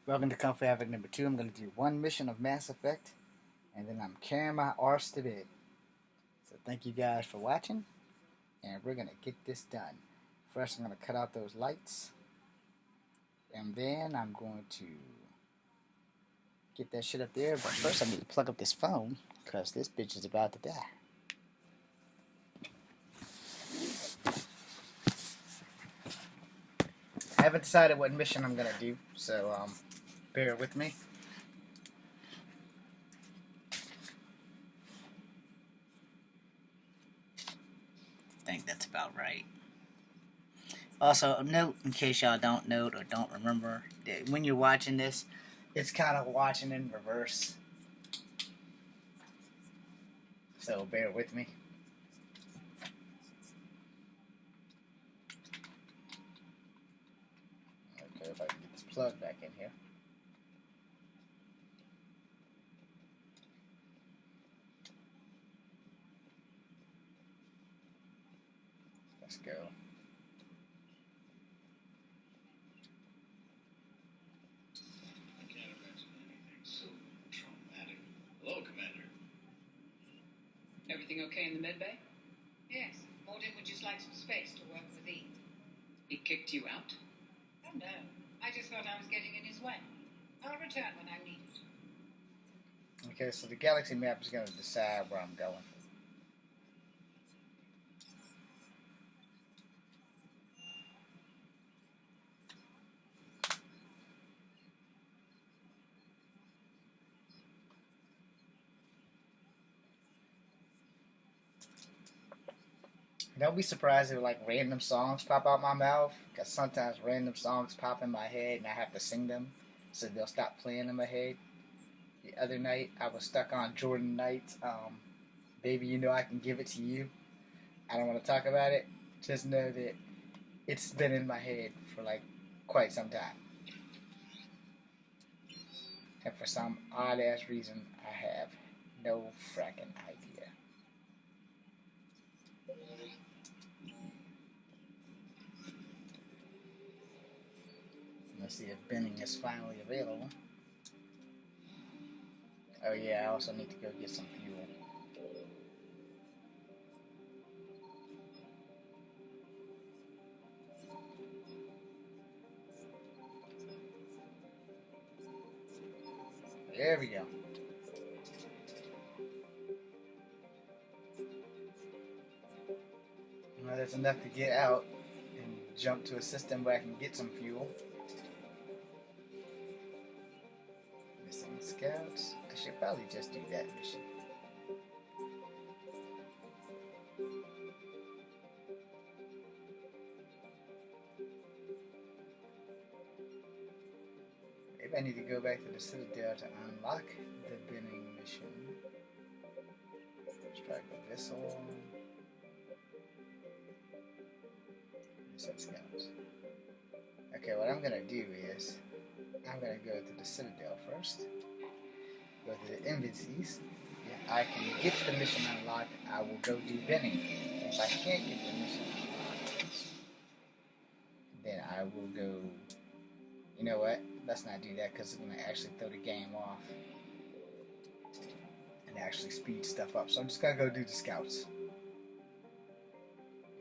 Welcome to Comfort Havoc number 2. I'm going to do one mission of Mass Effect, and then I'm carrying my arse to bed. So thank you guys for watching, and we're going to get this done. First, I'm going to cut out those lights, and then I'm going to get that shit up there. But first, I need to plug up this phone, because this bitch is about to die. I haven't decided what mission I'm going to do, so bear with me. I think that's about right. Also, a note in case y'all don't note or don't remember, that when you're watching this, it's kind of watching in reverse. So bear with me. Okay, if I can get this plug back in here. Let's go. I can't imagine anything so traumatic. Hello, Commander. Everything okay in the medbay? Yes. Morden would just like some space to work with Eve. He kicked you out? Oh, no. I just thought I was getting in his way. I'll return when I'm needed. Okay, so the galaxy map is going to decide where I'm going. Don't be surprised if like random songs pop out my mouth, because sometimes random songs pop in my head and I have to sing them, so they'll stop playing in my head. The other night I was stuck on Jordan Knight's Baby You Know I Can Give It To You. I don't want to talk about it, just know that it's been in my head for like quite some time. And for some odd ass reason I have no fracking idea. Let's see if Benning is finally available. Oh yeah, I also need to go get some fuel. There we go. Well, that's enough to get out and jump to a system where I can get some fuel. Missing scouts. I should probably just do that mission. Maybe I need to go back to the Citadel to unlock the Benning mission. Strike a vessel. Missing scouts. Okay, what I'm gonna do is I'm gonna go to the Citadel first. Go to the embassies. If I can get the mission unlocked, I will go do Benning. If I can't get the mission unlocked, then I will go. You know what? Let's not do that because it's gonna actually throw the game off and actually speed stuff up. So I'm just gonna go do the scouts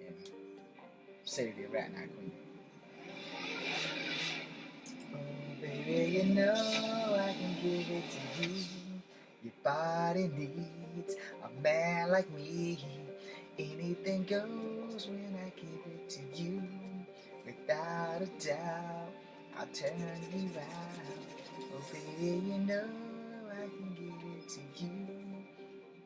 and save the Arhlack Queen. Oh baby, you know I can give it to you. Your body needs a man like me. Anything goes when I give it to you. Without a doubt, I'll turn you out. Oh baby, you know I can give it to you.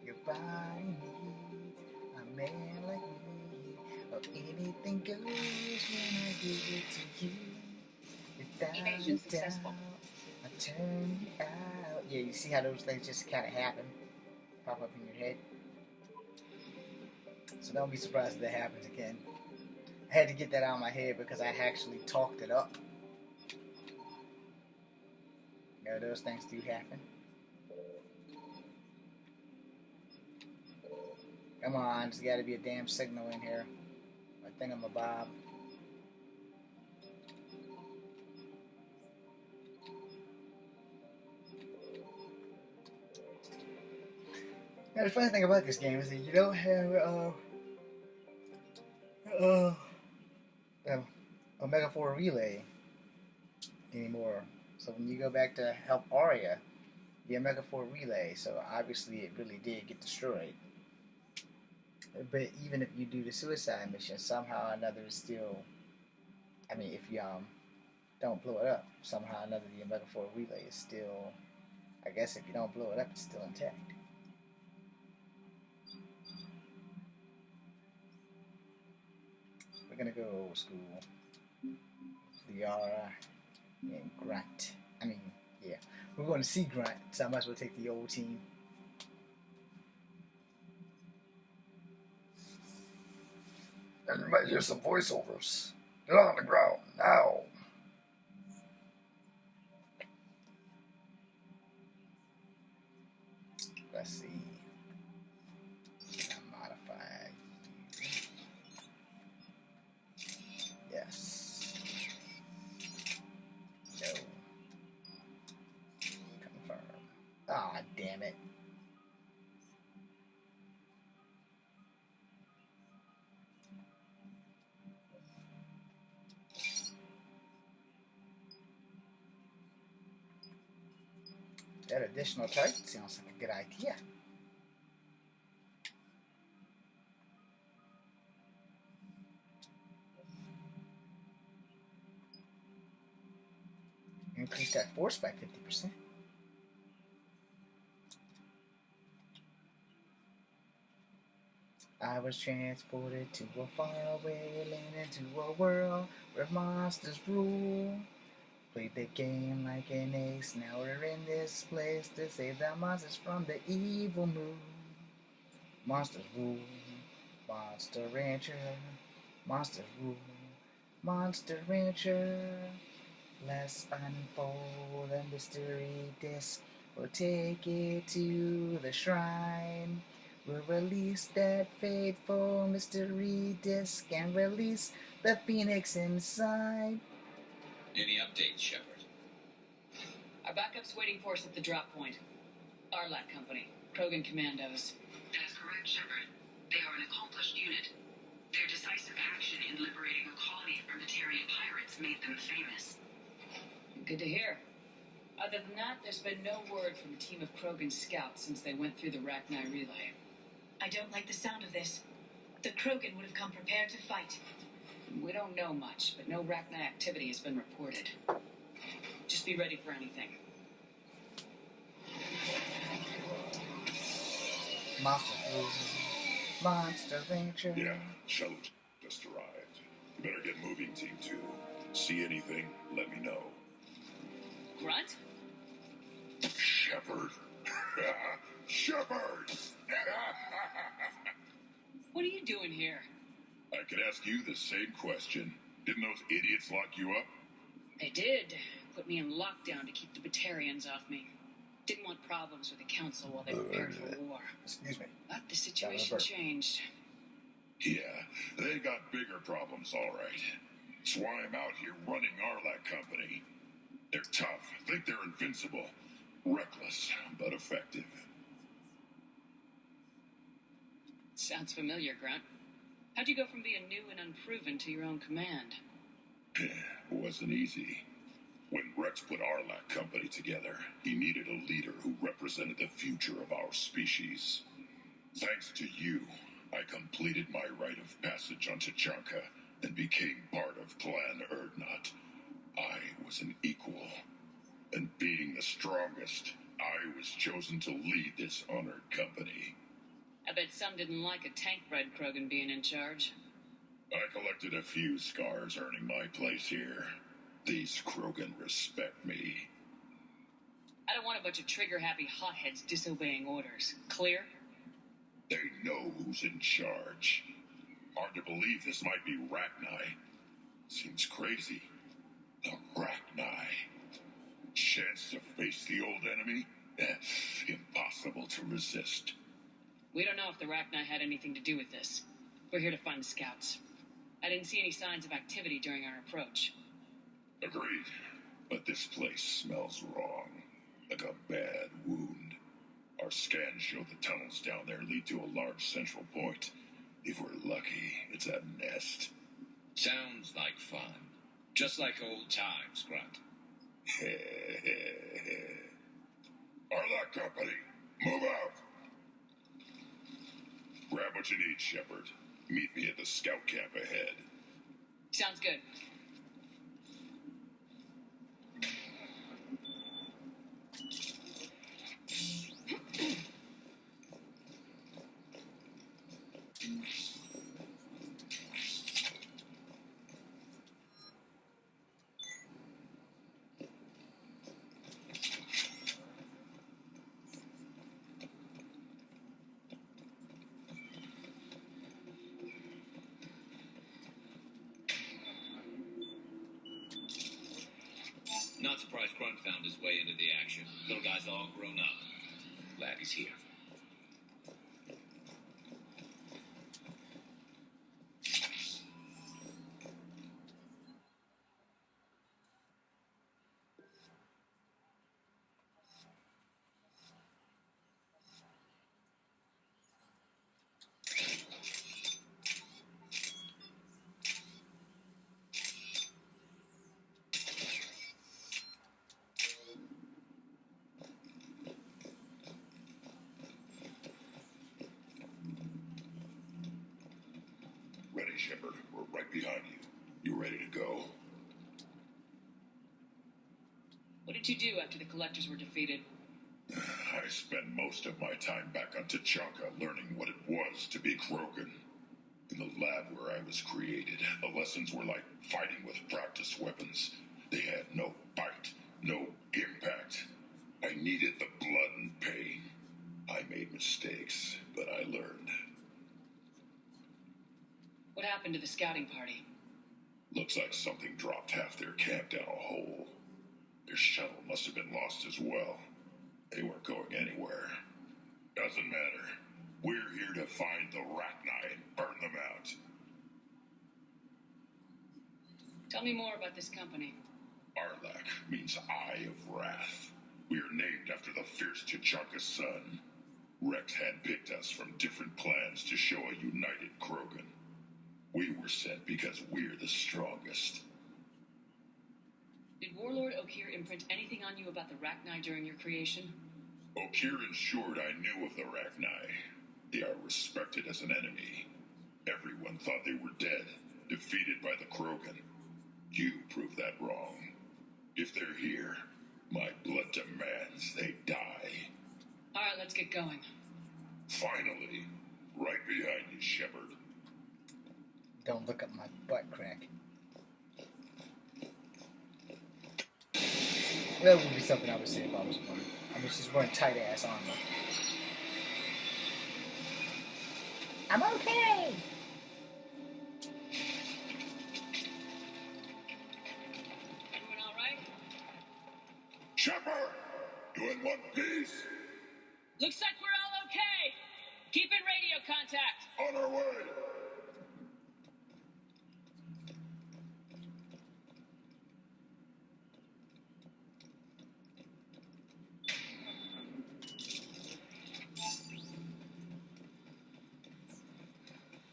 Your body needs a man like me. Oh, anything goes when I give it to you. Without Evasion a successful. doubt, I'll turn you out. Yeah, you see how those things just kind of happen? Pop up in your head. So don't be surprised if that happens again. I had to get that out of my head because I actually talked it up. You know, those things do happen. Come on, there's got to be a damn signal in here. My thingamabob. Now, the funny thing about this game is that you don't have uh, Omega 4 Relay anymore. So when you go back to help Arya, the Omega 4 Relay, so obviously it really did get destroyed. But even if you do the suicide mission, somehow or another it's still, I mean, if you don't blow it up, somehow or another the Omega 4 Relay is still, I guess if you don't blow it up, it's still intact. We're gonna go old school. Liara and Grunt. I mean, yeah. We're going to see Grunt, so I might as well take the old team. And you might hear some voiceovers. Get on the ground, now! Let's see. Can I modify you? Yes. No. Confirm. Ah, damn it. That additional target sounds like a good idea. Increase that force by 50%. I was transported to a faraway land, into a world where monsters rule. Played the game like an ace, now we're in this place to save the monsters from the evil moon. Monsters rule, Monster Rancher, Monsters rule, Monster Rancher. Let's unfold the mystery disc, we'll take it to the shrine. We'll release that fateful mystery disc and release the phoenix inside. Any updates, Shepard? Our backup's waiting for us at the drop point. Arhlack Company, Krogan Commandos. That's correct, Shepard. They are an accomplished unit. Their decisive action in liberating a colony from Batarian pirates made them famous. Good to hear. Other than that, there's been no word from a team of Krogan scouts since they went through the Rachni relay. I don't like the sound of this. The Krogan would have come prepared to fight. We don't know much, but no Rachni activity has been reported. Just be ready for anything. Monster rule, Monster Rancher. Yeah, Shuttle just arrived. You better get moving, Team 2. See anything, let me know. Grunt? Shepard. Shepard! What are you doing here? I could ask you the same question. Didn't those idiots lock you up? They did. Put me in lockdown to keep the Batarians off me. Didn't want problems with the Council while they prepared for war. Excuse me. But the situation changed. Yeah, they got bigger problems, all right. That's why I'm out here running Arhlack Company. They're tough, think they're invincible. Reckless, but effective. Sounds familiar, Grunt. How'd you go from being new and unproven to your own command? It wasn't easy. When Rex put Arhlack Company together, he needed a leader who represented the future of our species. Thanks to you, I completed my rite of passage on Tachanka and became part of Clan Erdnot. I was an equal, and being the strongest, I was chosen to lead this honored company. I bet some didn't like a tank-bred Krogan being in charge. I collected a few scars earning my place here. These Krogan respect me. I don't want a bunch of trigger-happy hotheads disobeying orders. Clear? They know who's in charge. Hard to believe this might be Rachni. Seems crazy. The Rachni. Chance to face the old enemy? Impossible to resist. We don't know if the Rachni had anything to do with this. We're here to find the scouts. I didn't see any signs of activity during our approach. Agreed. But this place smells wrong. Like a bad wound. Our scans show the tunnels down there lead to a large central point. If we're lucky, it's a nest. Sounds like fun. Just like old times, Grunt. Arhlack Company, move out! Grab what you need, Shepard. Meet me at the scout camp ahead. Sounds good. Not surprised Grunt found his way into the action. Little guy's all grown up. Glad he's here. Ready, Shepard. We're right behind you. You ready to go? What did you do after the collectors were defeated? I spent most of my time back on T'Chaka learning what it was to be Krogan. In the lab where I was created, the lessons were like fighting with practice weapons. They had no bite, no impact. I needed the blood and pain. I made mistakes, but I learned. What happened to the scouting party? Looks like something dropped half their camp down a hole. Their shuttle must have been lost as well. They weren't going anywhere. Doesn't matter. We're here to find the Rachni and burn them out. Tell me more about this company. Arhlack means Eye of Wrath. We are named after the fierce T'Chaka's son. Rex handpicked us from different clans to show a united Krogan. We were sent because we're the strongest. Did Warlord Okeer imprint anything on you about the Rachni during your creation? Okeer ensured I knew of the Rachni. They are respected as an enemy. Everyone thought they were dead, defeated by the Krogan. You proved that wrong. If they're here, my blood demands they die. All right, let's get going. Finally, right behind you, Shepard. Don't look at my butt crack. That would be something I would say if I was one. I mean, she's wearing tight ass armor. I'm okay! Everyone all right? Shepard! You in one piece? Looks like we're all okay. Keep in radio contact. On our way!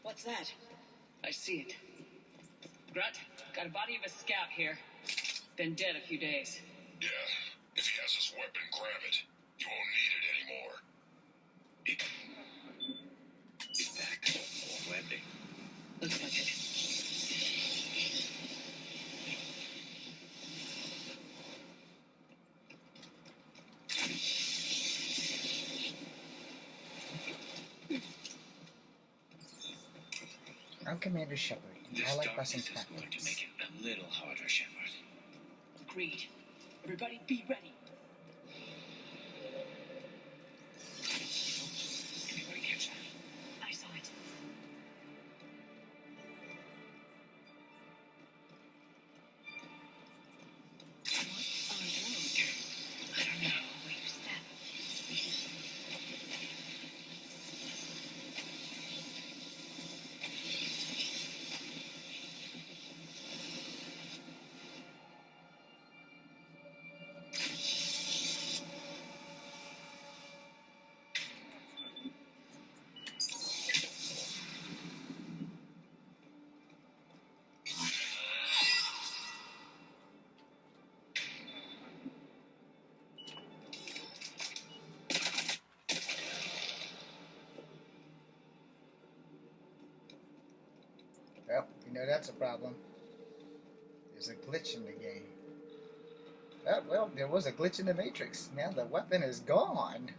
What's that? I see it. Grunt, got a body of a scout here. Been dead a few days. Yeah, if he has his weapon, grab it. You won't need it anymore. Is that webbing? Looks like it. I'm Commander Shepard. This I like darkness busting is going to factories. make it a little harder, Shepard. Agreed. Everybody be ready. Anybody catch that? I saw it. I don't know. Where you step. know that's a problem. There's a glitch in the game. Oh, well, there was a glitch in the Matrix. Now the weapon is gone.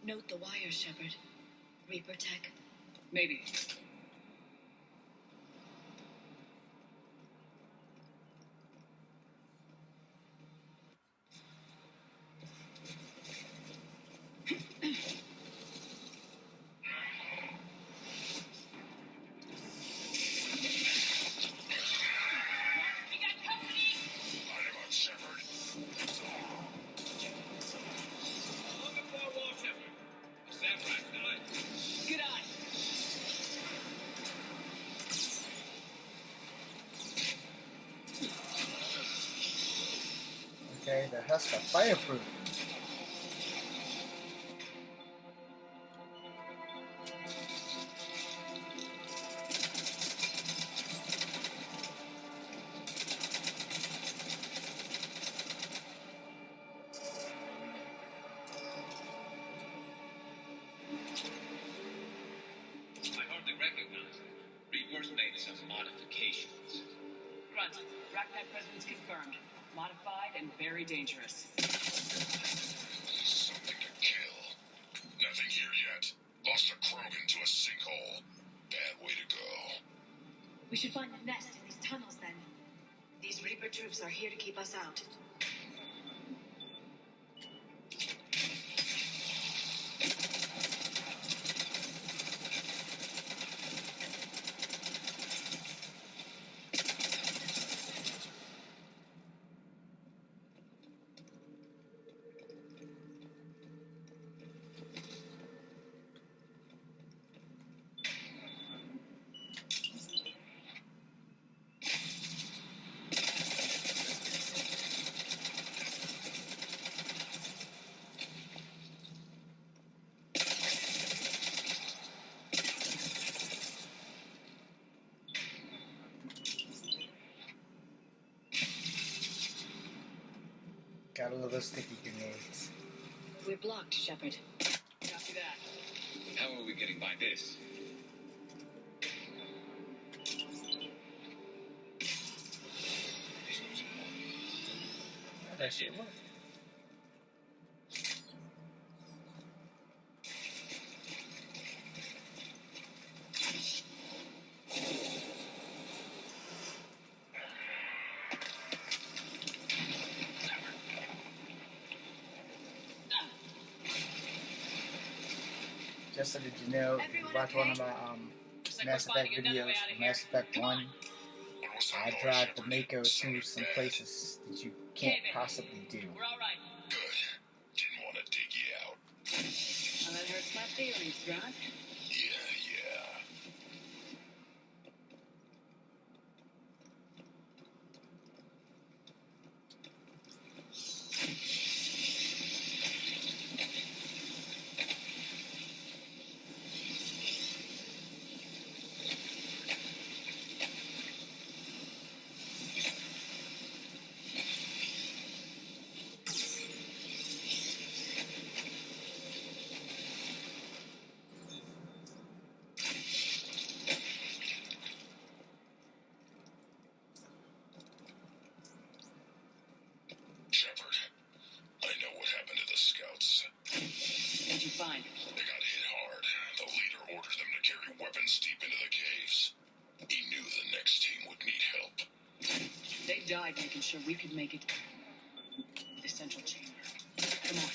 Note the wire, Shepard. Reaper tech. Maybe. Good eye. Okay, the husk are fireproof. I hardly recognize them. Reapers made some modifications. Grunt. Arachni presence confirmed. Modified and very dangerous. Something to kill. Nothing here yet. Lost a Krogan to a sinkhole. Bad way to go. We should find the nest in these tunnels then. These Reaper troops are here to keep us out. Got a little sticky grenades. We're blocked, Shepard. Copy that. How are we getting by this? That shit worked. Just so that you know, if you watch one of my Looks like Mass we're Effect finding another way videos out of from here. Mass Effect Come on. 1, What was that I noise, drive the Shepard? Mako Sounded to some bad. places that you can't David. possibly do. We're all right. Good. Didn't want to dig you out. Well, that hurts my feelings, Grunt. Yeah. Shepard, I know what happened to the scouts. What'd you find? They got hit hard. The leader ordered them to carry weapons deep into the caves. He knew the next team would need help. They died making sure we could make it to the central chamber. Come on.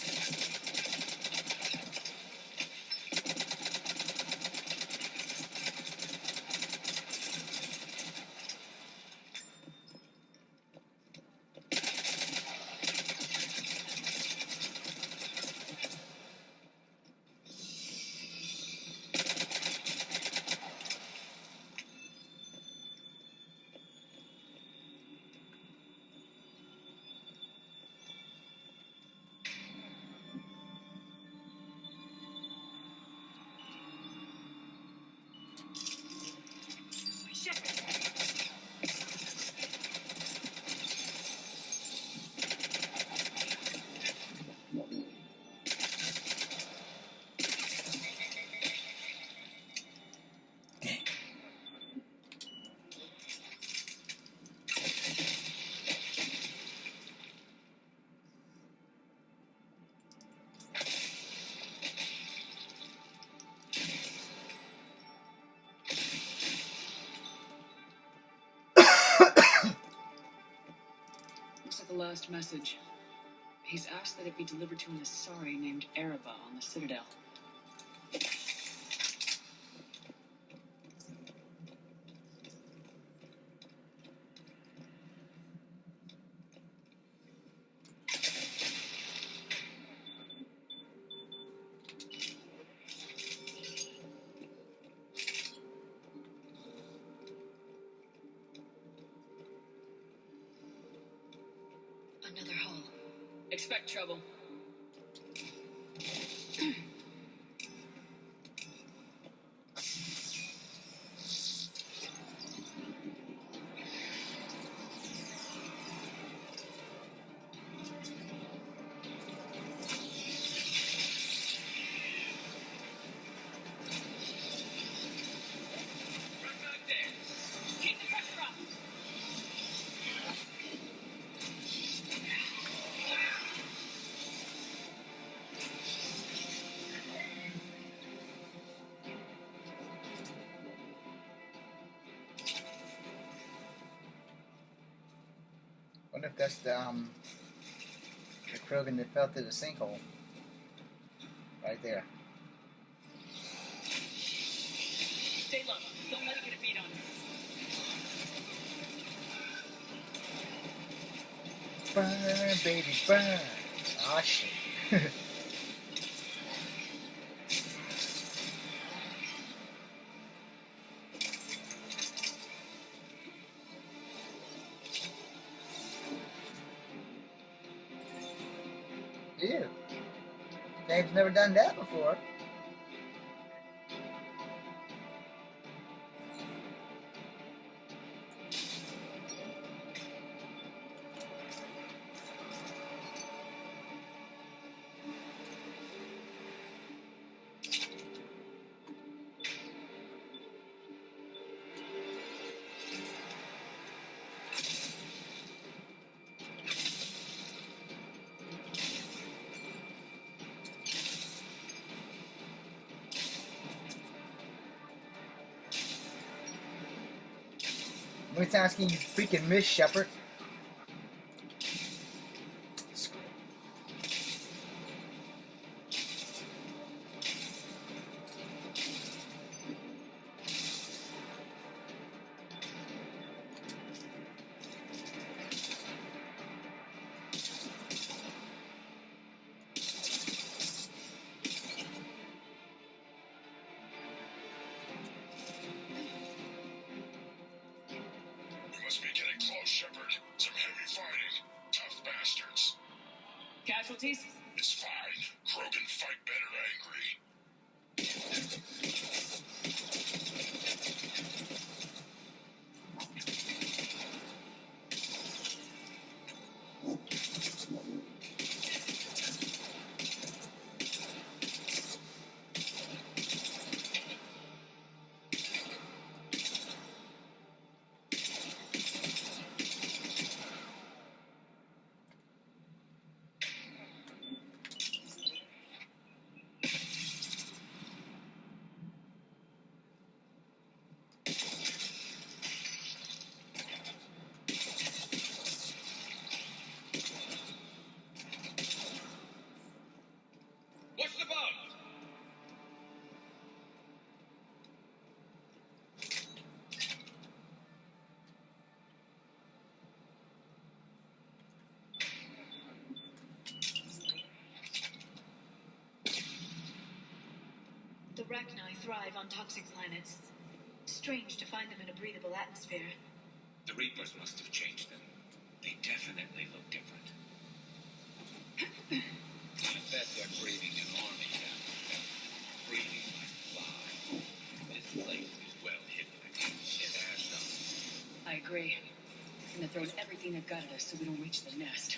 last message. He's asked that it be delivered to an Asari named Ereba on the Citadel. Another hull. Expect trouble. Keep the pressure up. Wonder if that's the Krogan that fell through the sinkhole. Right there. Stay low. Don't let it get a beat on you. Burn, baby, burn. Aw, shit. Ew. Dave's never done that before. How many times can you freaking miss, Shepard? We must be getting close, Shepard. Some heavy fighting. Tough bastards. Casualties? It's fine. Krogan fight better angry. What's the bug? The Rachni thrive on toxic planets. Strange to find them in a breathable atmosphere. The Reapers must have changed them. They definitely look different. I bet they're breeding an army down there. Breeding like flies. This place is well hidden. It has some. I agree. And they're throwing everything they've got at us so we don't reach the nest.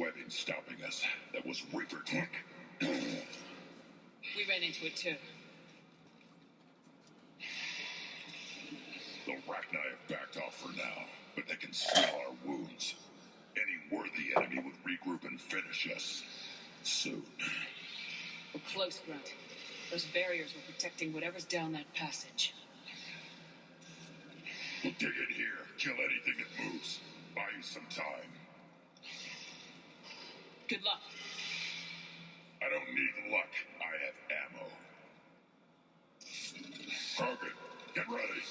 webbing stopping us. That was Reaper tech. We ran into it too. The Arachni have backed off for now, but they can smell our wounds. Any worthy enemy would regroup and finish us. Soon. We're close, Grunt. Those barriers were protecting whatever's down that passage. We'll dig in here, kill anything that moves. Buy you some time. Good luck. I don't need luck. I have ammo. Target, get ready.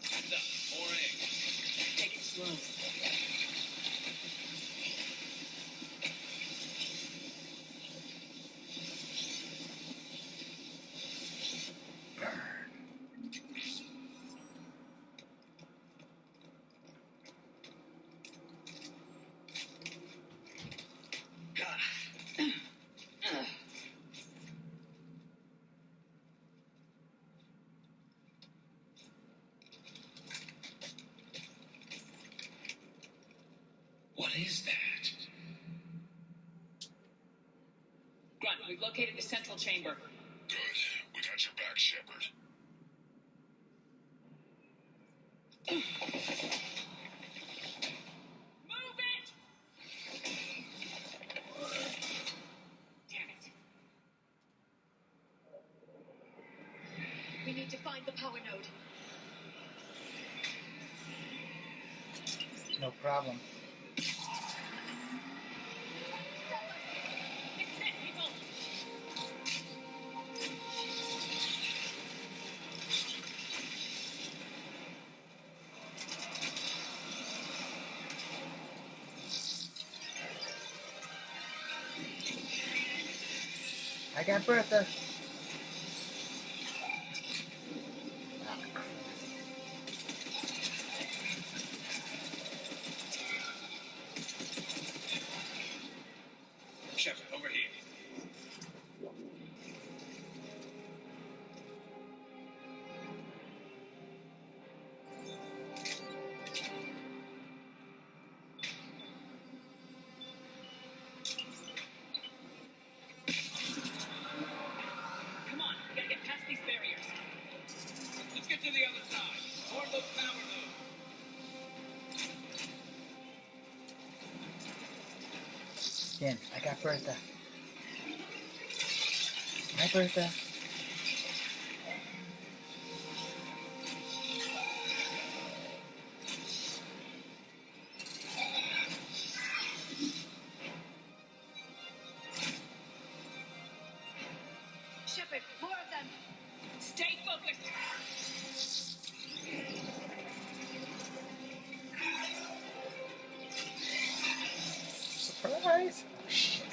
Heads up, more eggs. Take it slow. What is that? Grunt, we've located the central chamber. Good. We got your back, Shepard. Move it! Damn it. We need to find the power node. No problem. This is it, people! I got Bertha. Shep, over here. Come on, we gotta get past these barriers. Let's get to the other side. Form those power nodes. Again, I got Bertha. Hi, Bertha. Shepard, more of them. Stay focused! Surprise! Oh, shit.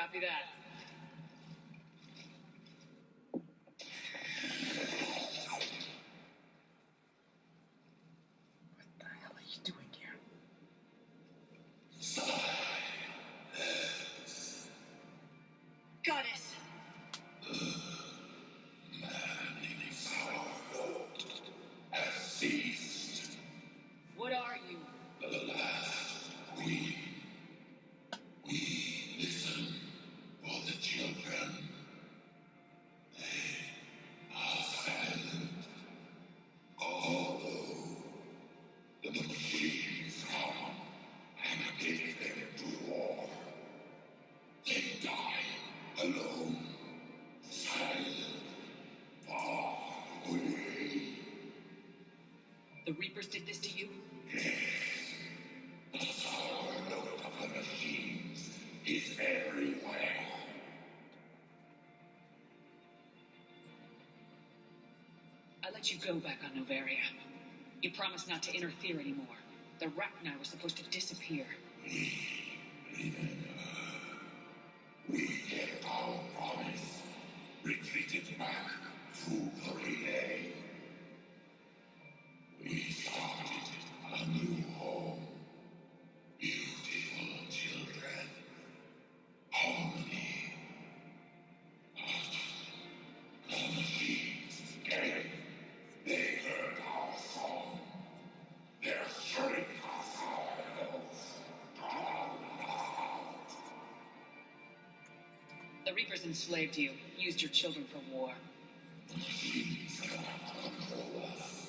Copy that. What the hell are you doing here? Goddess! What are you? For the children, although the machines come and take them to war, they die alone, silent, far away. The Reapers did this to you? The sour note of the machines is everywhere. I let you go back on Novaria. You promised not to interfere anymore. The Rachni were supposed to disappear. We kept our promise, retreated back through the relay. We started a new home. Beautiful children. Harmony. But the machines came. They heard our song. Their strength was our health. Drowned us out. The Reapers enslaved you, used your children for war. The machines cannot control us.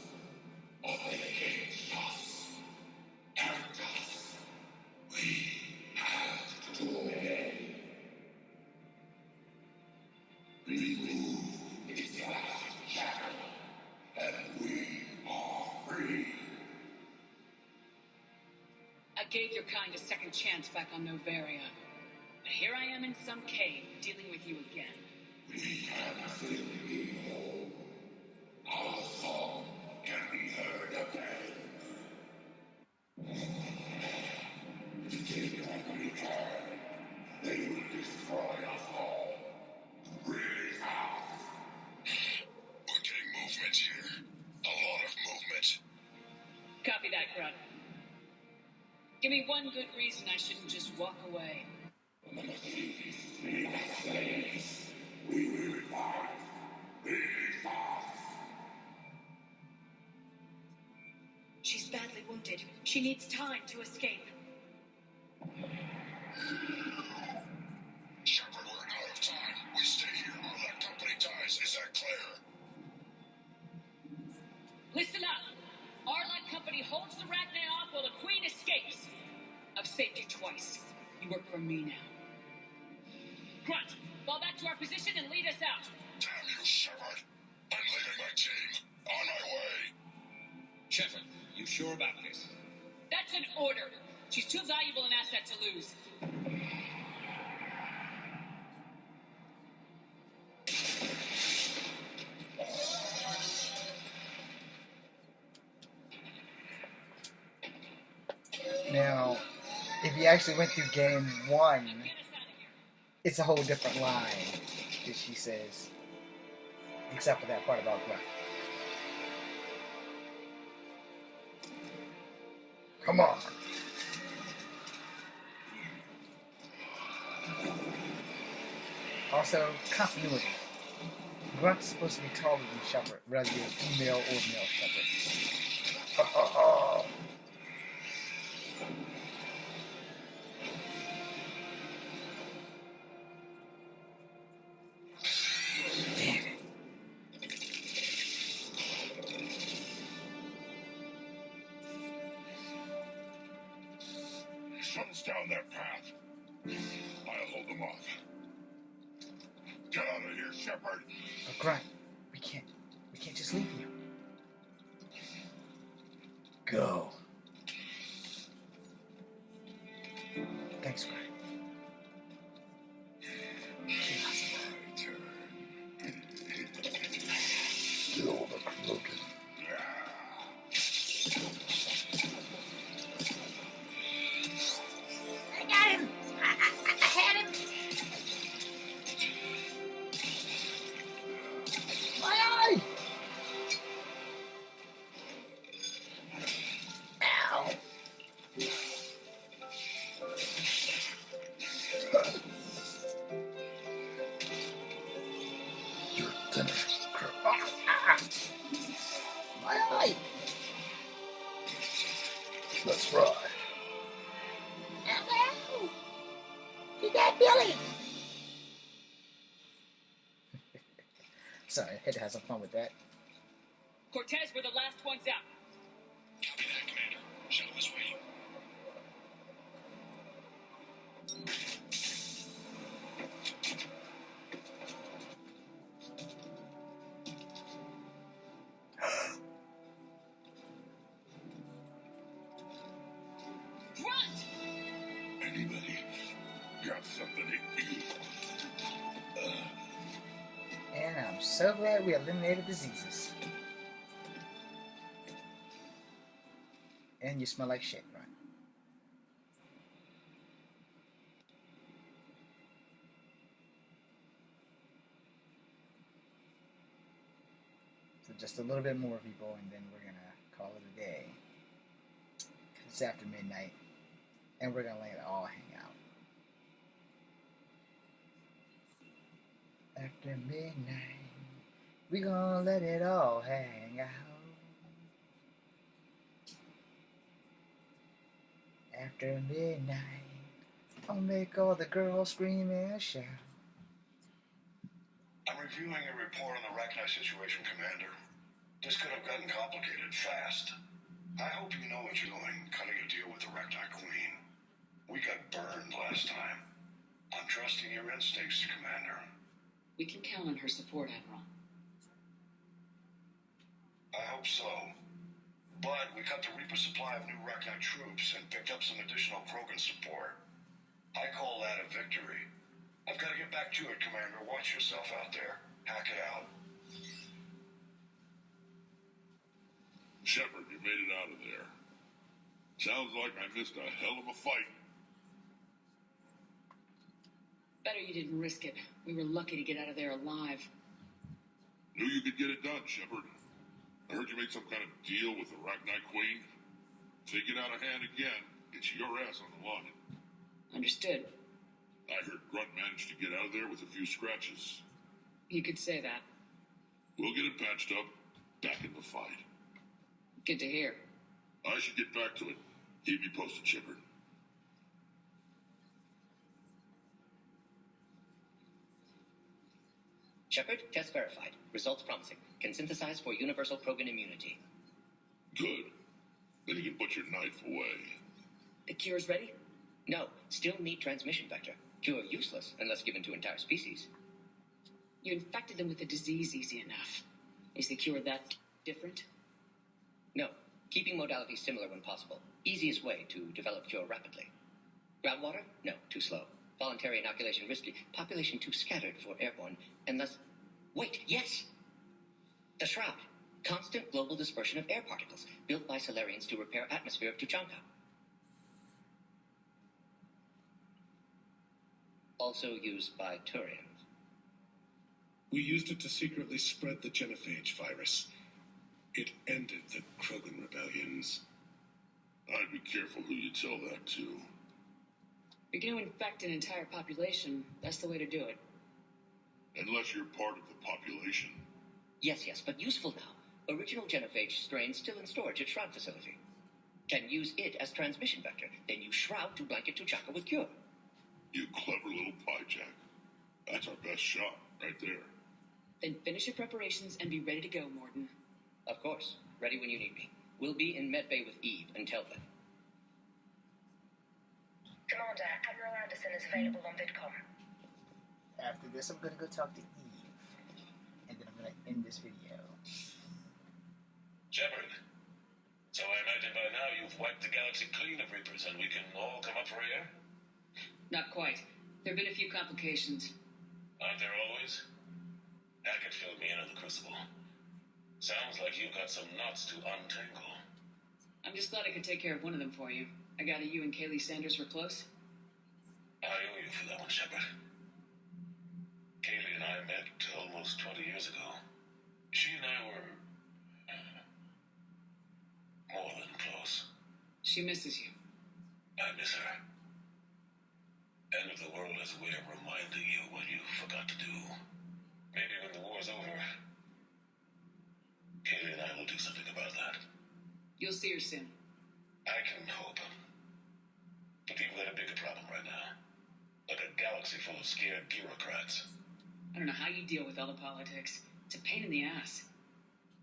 But they caged us. Kept us. We had to obey. Remove its last shackle, and we are free. I gave your kind a second chance back on Novaria. But here I am in some cave, dealing with you again. We can still be whole. Our song can be heard again. The children return. They will destroy us all. Really fast. We're getting movement here. A lot of movement. Copy that, Grunt. Give me one good reason I shouldn't just walk away. The machines need us slaves. We will fight. Really fast. She's badly wounded. She needs time to escape. Shepard, we're out of time. We stay here or that company dies. Is that clear? Listen up! Arhlack Company holds the Rachni off while the Queen escapes. I've saved you twice. You work for me now. Grunt, fall back to our position and lead us out. Damn you, Shepard. I'm leaving my team. On my way. Shepard, you sure about this? That's an order. She's too valuable an asset to lose. Now, if you actually went through game 1, Get us out of here. it's a whole different line that she says. Except for that part about Grunt. Come on. Also, continuity. Grunt's supposed to be taller than Shepard, whether you're female or male Shepard. Shuttle's down that path. I'll hold them off. Get out of here, Shepard. But Grunt, we can't just leave you. Go. Thanks, Grunt. Kill the cloaking. I got him! I had him! Sorry, I had to have some fun with that. Cortez, we're the last ones out. Copy that, Commander. Shuttle is waiting. Grunt! Anybody got something to eat? And I'm so glad we eliminated diseases. And you smell like shit, right? So just a little bit more people, and then we're gonna call it a day. It's after midnight, and we're gonna let it all hang out. After midnight, we gonna let it all hang out. After midnight, I'll make all the girls scream and shout. I'm reviewing your report on the Arachni situation, Commander. This could have gotten complicated fast. I hope you know what you're doing, cutting a deal with the Arachni Queen. We got burned last time. I'm trusting your instincts, Commander. We can count on her support, Admiral. I hope so. But we cut the Reaper supply of new Arachni troops and picked up some additional Krogan support. I call that a victory. I've got to get back to it, Commander. Watch yourself out there. Hack it out. Shepard, you made it out of there. Sounds like I missed a hell of a fight. Better you didn't risk it. We were lucky to get out of there alive. Knew you could get it done, Shepard. I heard you made some kind of deal with the Arachni Queen. If they get out of hand again, it's your ass on the line. Understood. I heard Grunt managed to get out of there with a few scratches. You could say that. We'll get it patched up, back in the fight. Good to hear. I should get back to it. Keep me posted, Shepard. Shepard, test verified. Results promising. Can synthesize for universal Krogan immunity. Good. Then you can put your knife away. The cure's ready? No, still need transmission vector. Cure useless unless given to entire species. You infected them with the disease easy enough. Is the cure that different? No, keeping modalities similar when possible. Easiest way to develop cure rapidly. Groundwater? No, too slow. Voluntary inoculation risky. Population too scattered for airborne. And thus... Wait, yes! The Shroud. Constant global dispersion of air particles, built by Solarians to repair atmosphere of Tuchanka. Also used by Turians. We used it to secretly spread the genophage virus. It ended the Krogan rebellions. I'd be careful who you tell that to. If you're going to infect an entire population, that's the way to do it. Unless you're part of the population. Yes, but useful now. Original genophage strain still in storage at Shroud facility. Can use it as transmission vector, then use Shroud to blanket Tuchanka with cure. You clever little piejack. That's our best shot, right there. Then finish your preparations and be ready to go, Morden. Of course. Ready when you need me. We'll be in medbay with Eve until then. Commander, Admiral Anderson is available on VidCom. After this, I'm gonna go talk to Eve, and then I'm gonna end this video. Shepard, so I imagine by now you've wiped the galaxy clean of Reapers and we can all come up for air? Not quite. There have been a few complications. Aren't there always? Hackett filled me in on the Crucible. Sounds like you've got some knots to untangle. I'm just glad I could take care of one of them for you. I gather you and Kaylee Sanders were close? I owe you for that one, Shepard. Kaylee and I met almost 20 years ago. She and I were... more than close. She misses you. I miss her. End of the world has a way of reminding you what you forgot to do. Maybe when the war's over, Kaylee and I will do something about that. You'll see her soon. I can hope. But you've got a bigger problem right now. Like a galaxy full of scared bureaucrats. I don't know how you deal with all the politics. It's a pain in the ass.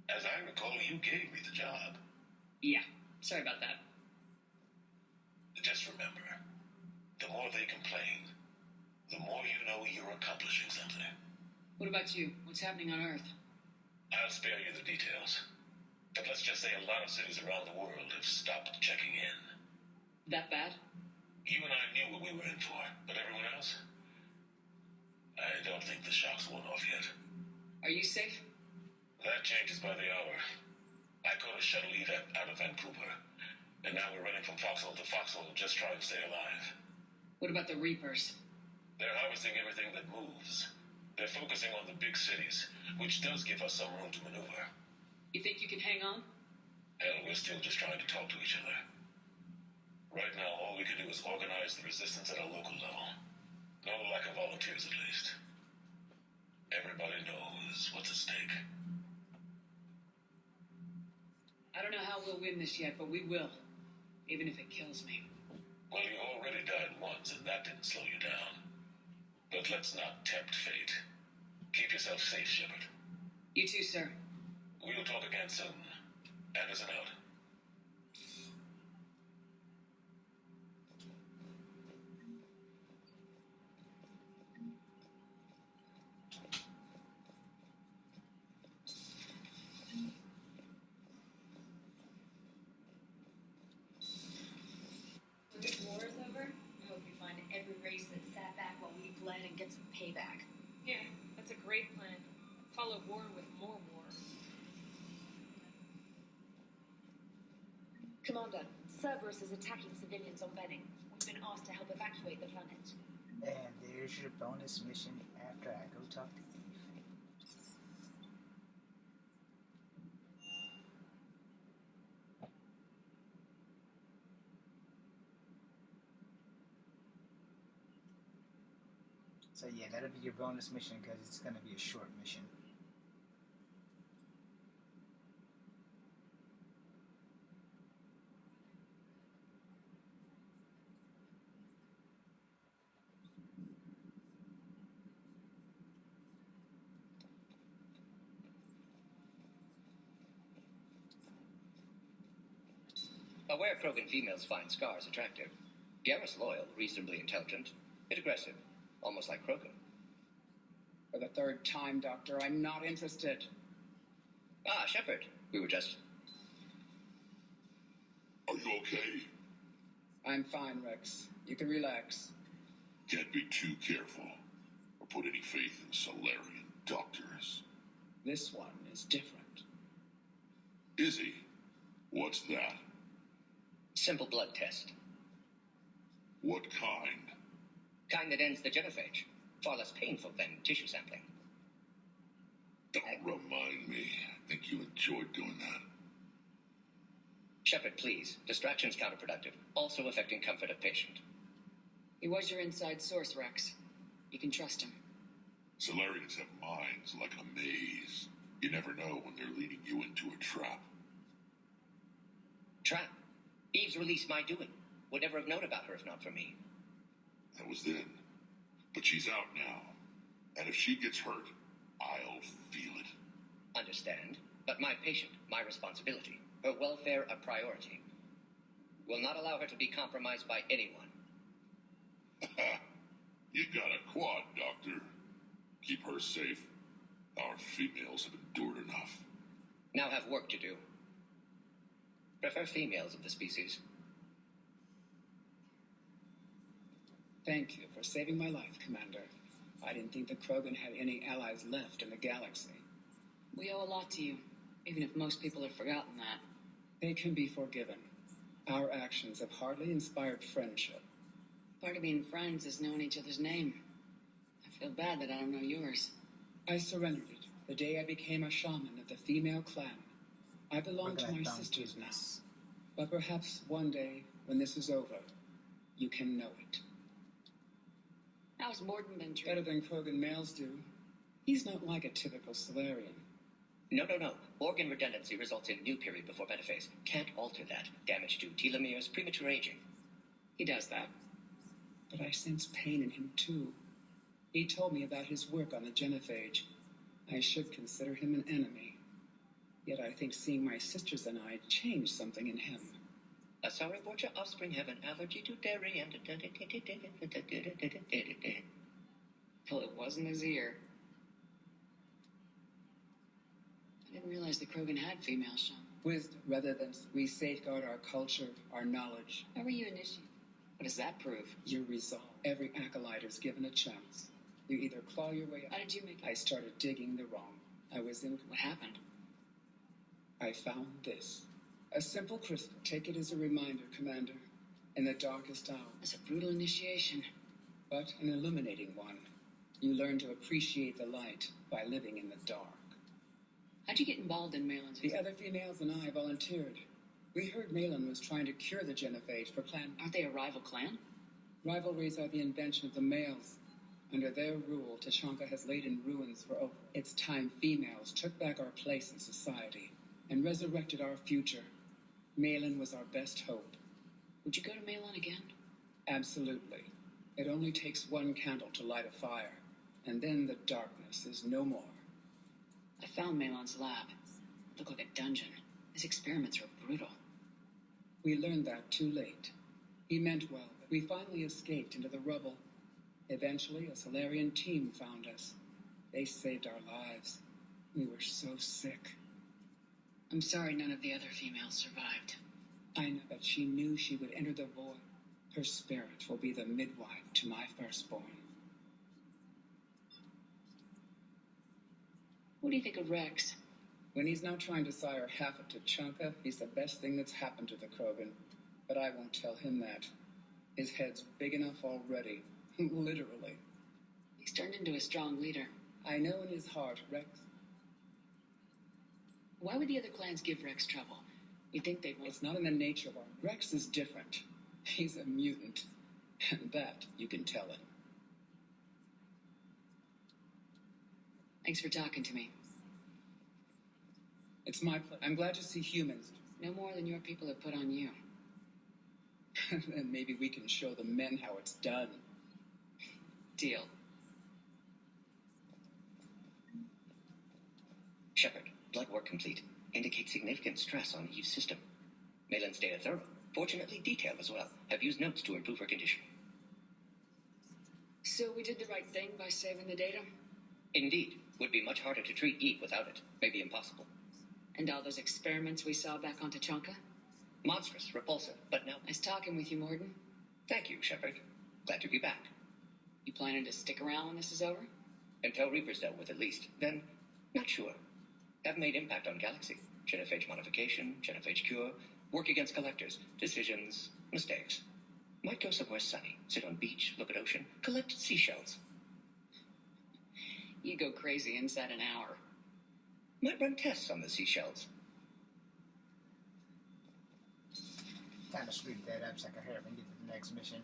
As I recall, you gave me the job. Yeah, sorry about that. Just remember, the more they complain, the more you know you're accomplishing something. What about you? What's happening on Earth? I'll spare you the details. But let's just say a lot of cities around the world have stopped checking in. That bad? You and I knew what we were in for, but everyone else? I don't think the shock's worn off yet. Are you safe? That changes by the hour. I caught a shuttle event out of Vancouver, and now we're running from foxhole to foxhole just trying to stay alive. What about the Reapers? They're harvesting everything that moves. They're focusing on the big cities, which does give us some room to maneuver. You think you can hang on? Hell, we're still just trying to talk to each other. Right now, all we can do is organize the resistance at a local level. No lack of volunteers, at least. Everybody knows what's at stake. I don't know how we'll win this yet, but we will. Even if it kills me. Well, you already died once, and that didn't slow you down. But let's not tempt fate. Keep yourself safe, Shepard. You too, sir. We'll talk again soon. Anderson out. When this war is over, I hope you find every race that sat back while we bled and get some payback. Yeah, that's a great plan. Follow war with more war. Commander, Cerberus is attacking civilians on Benning. We've been asked to help evacuate the planet. And there's your bonus mission after I go talk to Eve. So yeah, that'll be your bonus mission because it's going to be a short mission. Aware Krogan females find scars attractive. Garrus loyal, reasonably intelligent, bit aggressive, almost like Krogan. For the third time, Doctor, I'm not interested. Ah, Shepard. We were just... Are you okay? I'm fine, Rex. You can relax. Can't be too careful, or put any faith in Solarian doctors. This one is different. Is he? What's that? Simple blood test. What kind? Kind that ends the genophage. Far less painful than tissue sampling. Don't remind me. I think you enjoyed doing that. Shepard, please. Distraction's counterproductive. Also affecting comfort of patient. He was your inside source, Rex. You can trust him. Solarians have minds like a maze. You never know when they're leading you into a trap. Trap? Eve's release my doing. Would never have known about her if not for me. That was then. But she's out now. And if she gets hurt, I'll feel it. Understand. But my patient, my responsibility. Her welfare a priority. Will not allow her to be compromised by anyone. You got a quad, Doctor. Keep her safe. Our females have endured enough. Now have work to do. Prefer females of the species. Thank you for saving my life, Commander. I didn't think the Krogan had any allies left in the galaxy. We owe a lot to you, even if most people have forgotten that. They can be forgiven. Our actions have hardly inspired friendship. Part of being friends is knowing each other's name. I feel bad that I don't know yours. I surrendered it the day I became a shaman of the female clan. I belong to my sisters now. But perhaps one day, when this is over, you can know it. How's Morden been treated? Better than Krogan males do. He's not like a typical Solarian. No. Organ redundancy results in new period before metaphase. Can't alter that. Damage to telomeres, premature aging. He does that. But I sense pain in him, too. He told me about his work on the genophage. I should consider him an enemy. Yet I think seeing my sisters and I changed something in him. Sorry, but your offspring have an allergy to dairy and... Well, it wasn't his ear. I didn't realize the Krogan had female Sean. Wisdom, rather than we safeguard our culture, our knowledge. How were you initiated? What does that prove? Your resolve. Every acolyte is given a chance. You either claw your way up. How did you make it? I started digging the wrong. I was in... What happened? I found this. A simple crystal. Take it as a reminder, Commander. In the darkest hour. That's a brutal initiation. But an illuminating one. You learn to appreciate the light by living in the dark. How'd you get involved in Malin's? The other females and I volunteered. We heard Malin was trying to cure the genophage for clan... Aren't they a rival clan? Rivalries are the invention of the males. Under their rule, Tachanka has laid in ruins for over... It's time females took back our place in society and resurrected our future. Malin was our best hope. Would you go to Malin again? Absolutely. It only takes one candle to light a fire, and then the darkness is no more. I found Malin's lab. It looked like a dungeon. His experiments were brutal. We learned that too late. He meant well, but we finally escaped into the rubble. Eventually, a Solarian team found us. They saved our lives. We were so sick. I'm sorry none of the other females survived. I know that she knew she would enter the void. Her spirit will be the midwife to my firstborn. What do you think of Rex? When he's not trying to sire half a Tachanka, he's the best thing that's happened to the Krogan. But I won't tell him that. His head's big enough already. Literally. He's turned into a strong leader. I know in his heart, Rex. Why would the other clans give Rex trouble? You'd think they'd want... It's not in the nature of our... Rex is different. He's a mutant. And that you can tell him. Thanks for talking to me. It's my pleasure. I'm glad to see humans. No more than your people have put on you. Then maybe we can show the men how it's done. Deal. Shepard, blood work complete. Indicates significant stress on Eve's system. Malin's data thorough. Fortunately detailed as well. Have used notes to improve her condition. So we did the right thing by saving the data? Indeed. Would be much harder to treat Eve without it. Maybe impossible. And all those experiments we saw back on Tachanka? Monstrous, repulsive, but no. Nice talking with you, Morden. Thank you, Shepard. Glad to be back. You planning to stick around when this is over? Until Reaper's dealt with, at least. Then, not sure. Have made impact on Galaxy. Genophage modification, genophage cure, work against collectors, decisions, mistakes. Might go somewhere sunny, sit on beach, look at ocean, collect seashells. You go crazy inside an hour. Might run tests on the seashells. Time to sweep that up so I can hurry up and get to the next mission.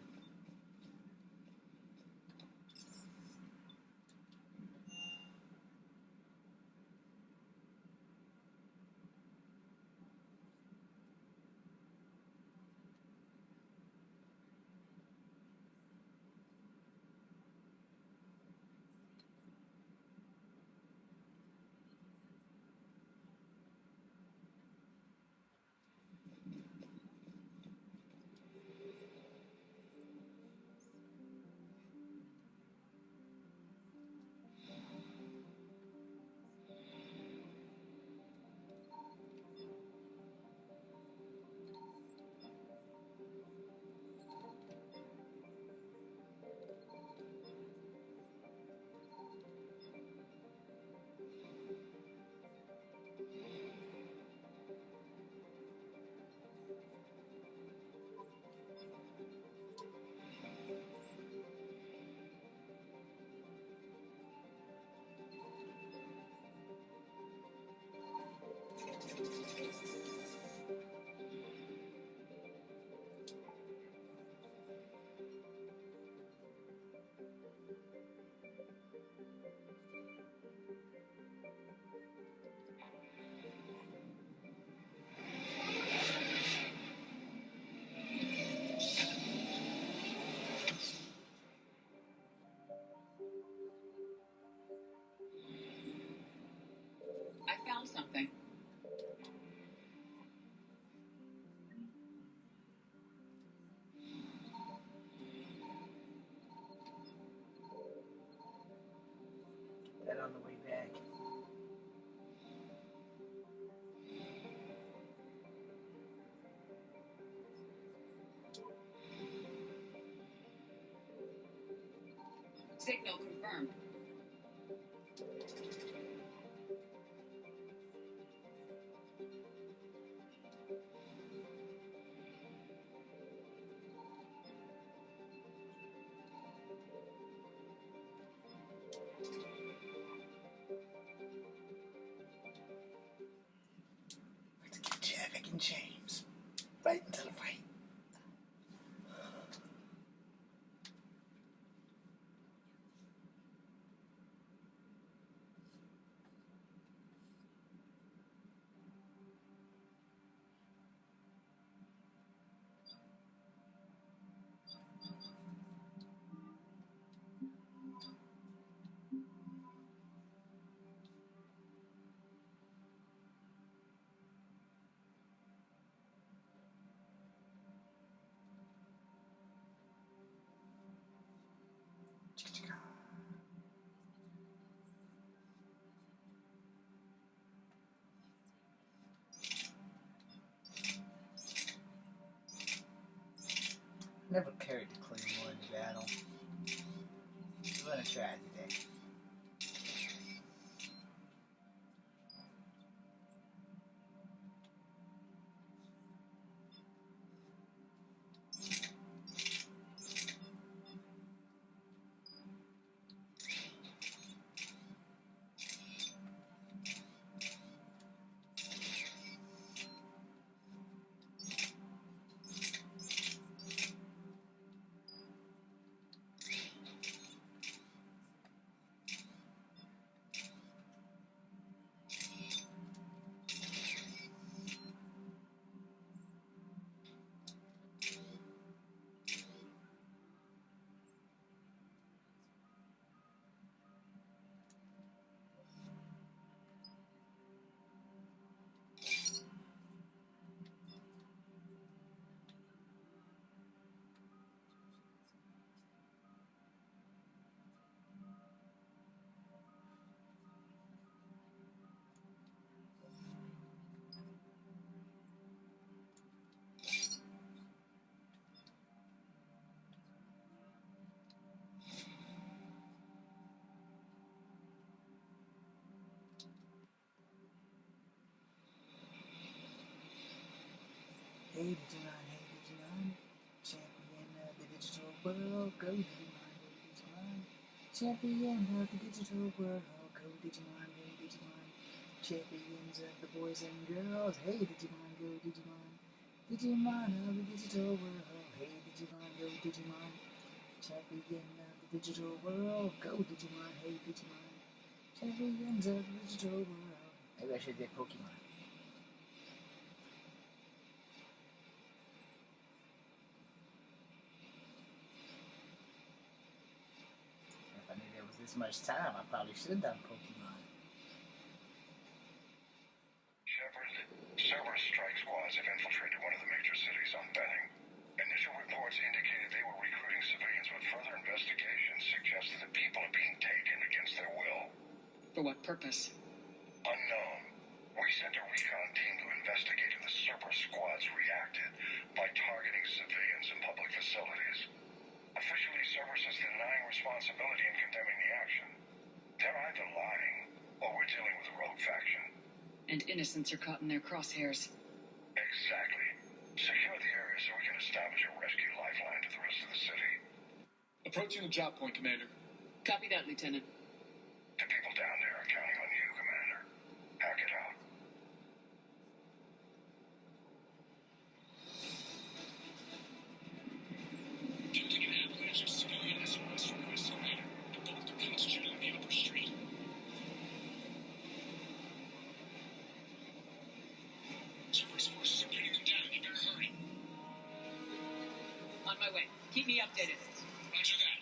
on the way back. Signal confirmed. Let's get Jack and James right into the fight. Never carried the claymore in the battle. We're gonna try it today. Hey Digimon, champion of the digital world, go Digimon, go Digimon. Champion of the digital world, go Digimon, go Digimon. Champions of the boys and girls, hey Digimon, go Digimon. Digimon of the digital world, hey Digimon, go Digimon. Champion of the digital world, go Digimon, hey Digimon. Champions of the digital world. Maybe I should get Pokemon. If I knew there was this much time, I probably should have done Pokemon. Shepard, Cerberus strike squads have infiltrated one of the major cities on Benning. Initial reports indicated they were recruiting civilians, but further investigation suggested that people are being taken against their will. For what purpose? Unknown. We sent a recon team to investigate, and the Cerberus squads reacted by targeting civilians in public facilities. Officially, Cerberus is denying responsibility and condemning the action. They're either lying, or we're dealing with a rogue faction. And innocents are caught in their crosshairs. Exactly. Secure the area so we can establish a rescue lifeline to the rest of the city. Approaching the job point, Commander. Copy that, Lieutenant. The people down there are counting on you, Commander. Hack it out. Getting an avalanche of civilian SOS requests, Commander. The bulk are concentrated on the upper street. Cerberus forces are pinning them down. You better hurry. On my way. Keep me updated. Roger that.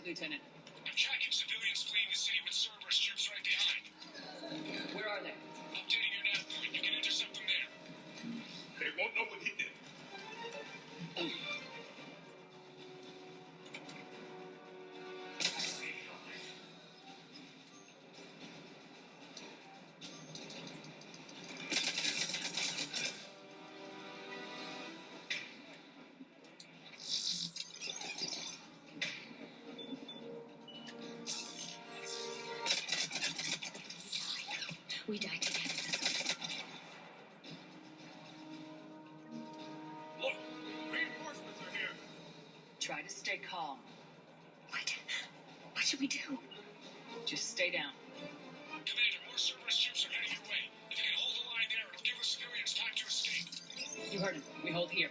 Lieutenant. I'm tracking civilians fleeing the city with Cerberus troops right behind. Where are they? Updating your nav point. You can intercept them there. They won't know what hit them. We die together. Look, reinforcements are here. Try to stay calm. What should we do? Just stay down. Commander, more Cerberus troops are heading your way. If you can hold the line there, it'll give the civilians time to escape. You heard him. We hold here.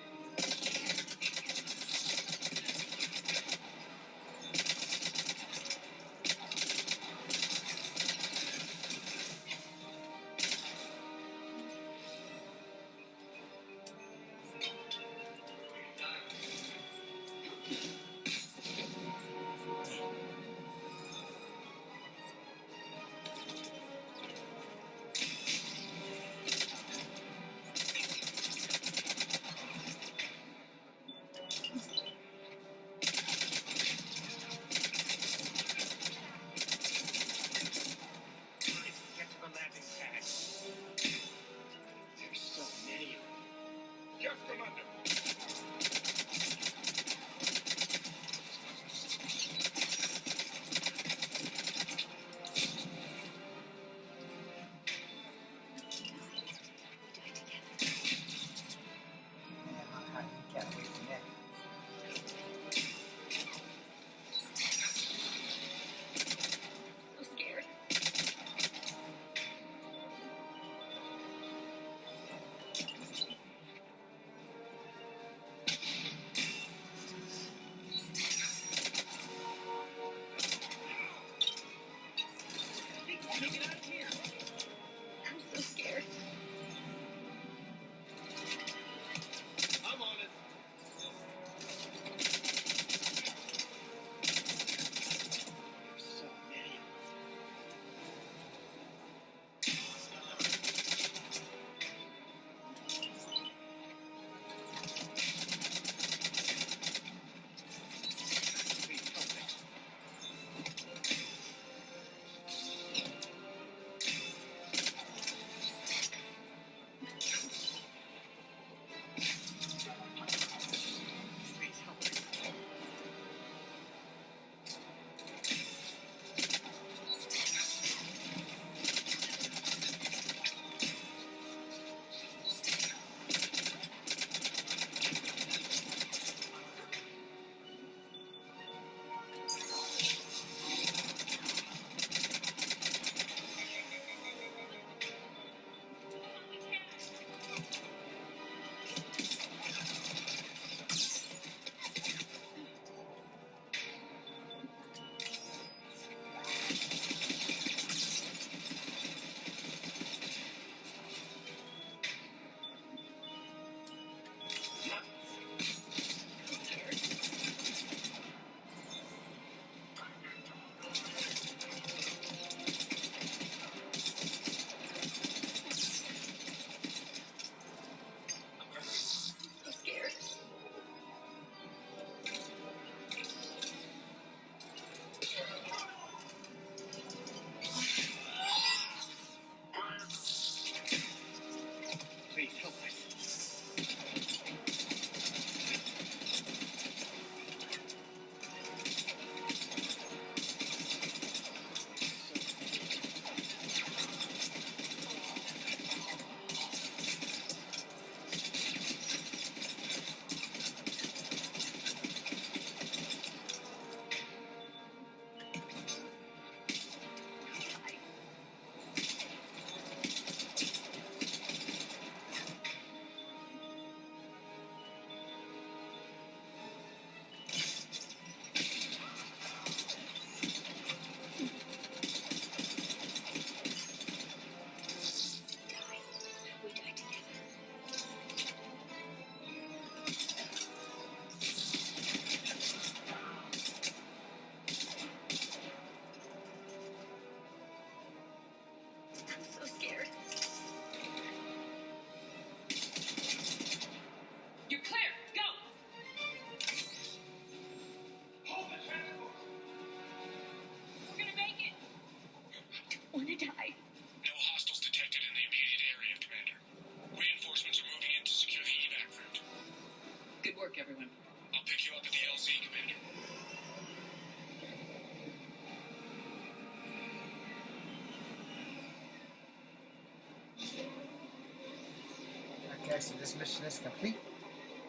Alright, so this mission is complete.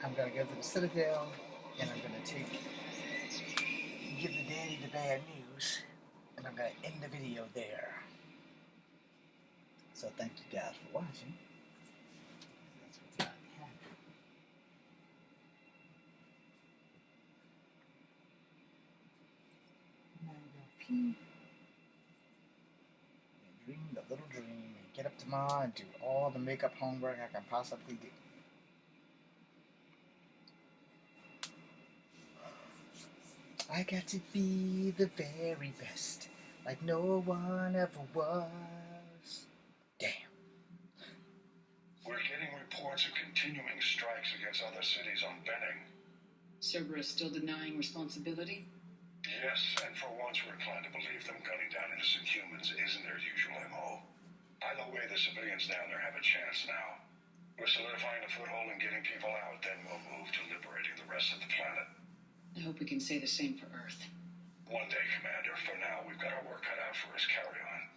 I'm gonna go to the Citadel, and I'm gonna give the daddy the bad news, and I'm gonna end the video there. So thank you guys for watching. That's what's about to happen. Now I'm gonna pee. And dream the little dream, and get up tomorrow and do all the makeup homework I can possibly do. I got to be the very best, like no one ever was. Damn. We're getting reports of continuing strikes against other cities on Benning. Cerberus still denying responsibility? Yes, and for once we're inclined to believe them gunning down innocent humans isn't their usual MO. Either way, the civilians down there have a chance now. We're solidifying a foothold and getting people out, then we'll move to liberating the rest of the planet. I hope we can say the same for Earth. One day, Commander. For now, we've got our work cut out for us. Carry on.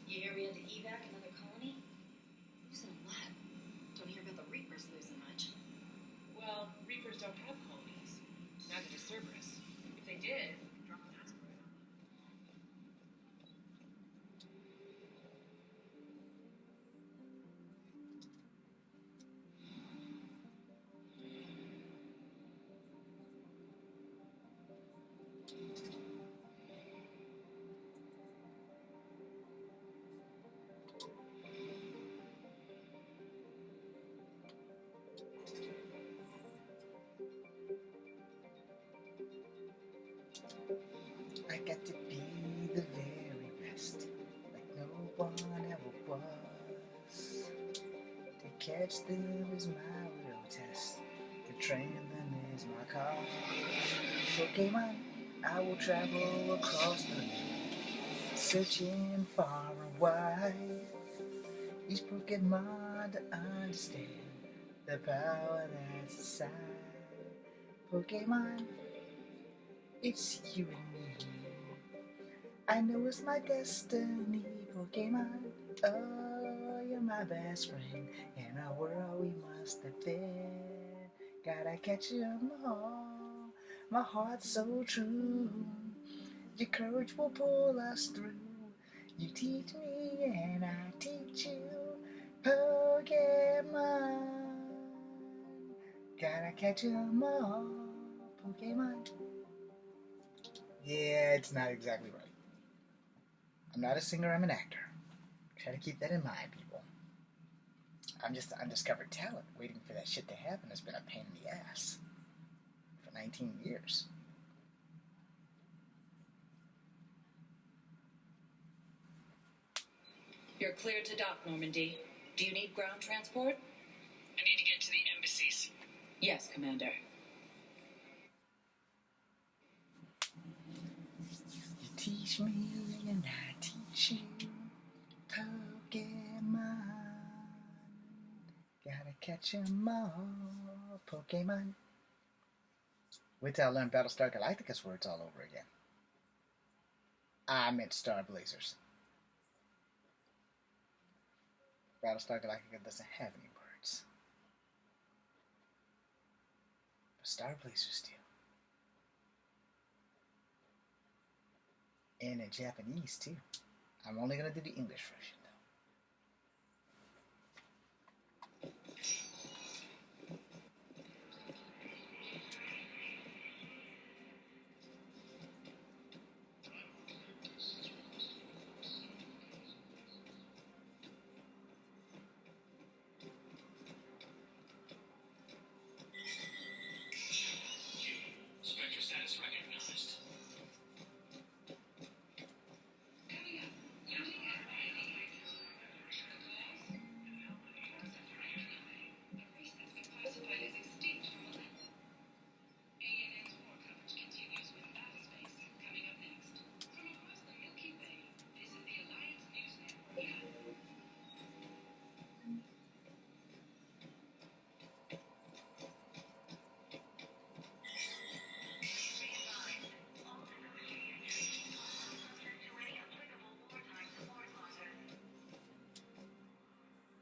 You hear we had to evac another colony? Losing a lot. Don't hear about the Reapers losing much. Well, Reapers don't have colonies. Neither does Cerberus. If they did, they'd drop an asteroid on them. I got to be the very best, like no one ever was. To catch them is my real test, to train them is my cause. Pokemon, I will travel across the land, searching far and wide. Each Pokemon to understand the power that's inside. Pokemon, it's you and me. I know it's my destiny, Pokemon. Oh, you're my best friend. In a world we must defend. Gotta catch 'em all. My heart's so true. Your courage will pull us through. You teach me and I teach you, Pokemon. Gotta catch 'em all, Pokemon. Yeah, it's not exactly right. I'm not a singer, I'm an actor. Try to keep that in mind, people. I'm just an undiscovered talent. Waiting for that shit to happen has been a pain in the ass. For 19 years. You're cleared to dock, Normandy. Do you need ground transport? I need to get to the embassies. Yes, Commander. You teach me and I teach you, Pokemon. Gotta catch 'em all, Pokemon. Wait till I learn Battlestar Galactica's words all over again. I meant Star Blazers. Battlestar Galactica doesn't have any words. But Star Blazers do. And in Japanese too. I'm only gonna do the English version though. Spectre status recognized. Coming up, looting at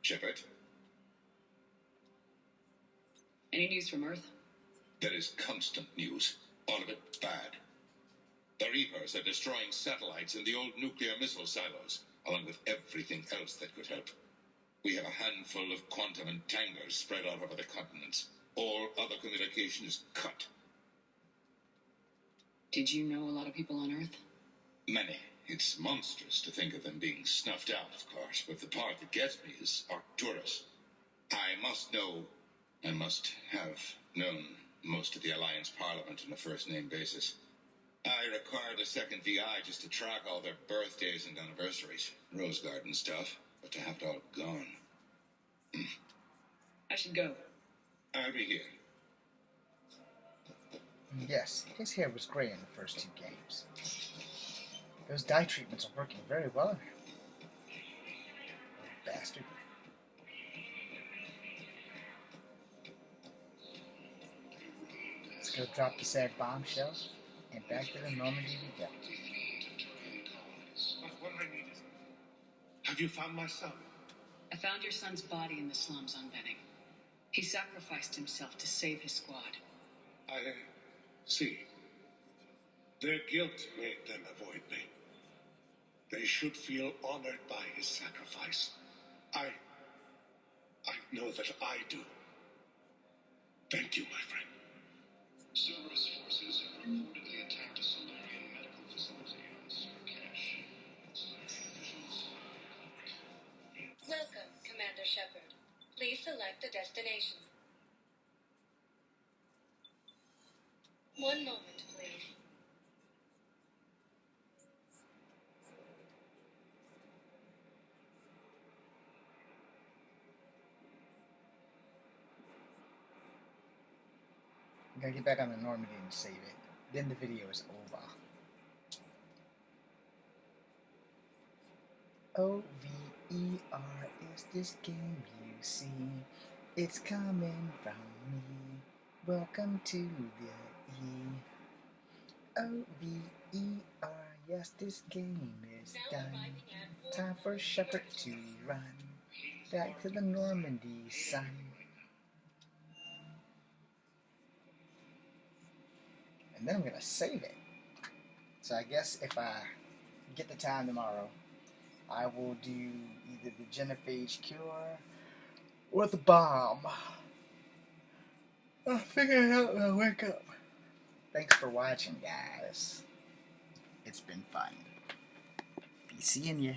Shepard, Any news from Earth? there is constant news. All of it bad. The Reapers are destroying satellites and the old nuclear missile silos, along with everything else that could help. We have a handful of quantum entanglers spread out over the continents. All other communication is cut. Did you know a lot of people on Earth? Many. It's monstrous to think of them being snuffed out, of course, but the part that gets me is Arcturus. I must have known most of the Alliance Parliament on a first-name basis. I required a second VI just to track all their birthdays and anniversaries, Rose Garden stuff, but to have it all gone. I should go. I'll be here. Yes, his hair was grey in the first 2 games. Those dye treatments are working very well on him. Bastard. Let's go drop the sad bombshell, and back to the Normandy we go. What I need is... Have you found my son? I found your son's body in the slums on Benning. He sacrificed himself to save his squad. I see. Their guilt made them avoid me. They should feel honored by his sacrifice. I know that I do. Thank you, my friend. Cerberus forces have reportedly attacked a Solarian medical facility on Surcash. Welcome, Commander Shepard. Please select a destination. One moment, please. I gotta get back on the Normandy and save it. Then the video is over. OVER is this game you see. It's coming from me. Welcome to the E. OVER, yes, this game is done. Time for Shepard to run back to the Normandy, son. And then I'm gonna save it. So I guess if I get the time tomorrow, I will do either the genophage cure or the bomb. I'll figure it out when I wake up. Thanks for watching, guys. It's been fun. Be seeing ya.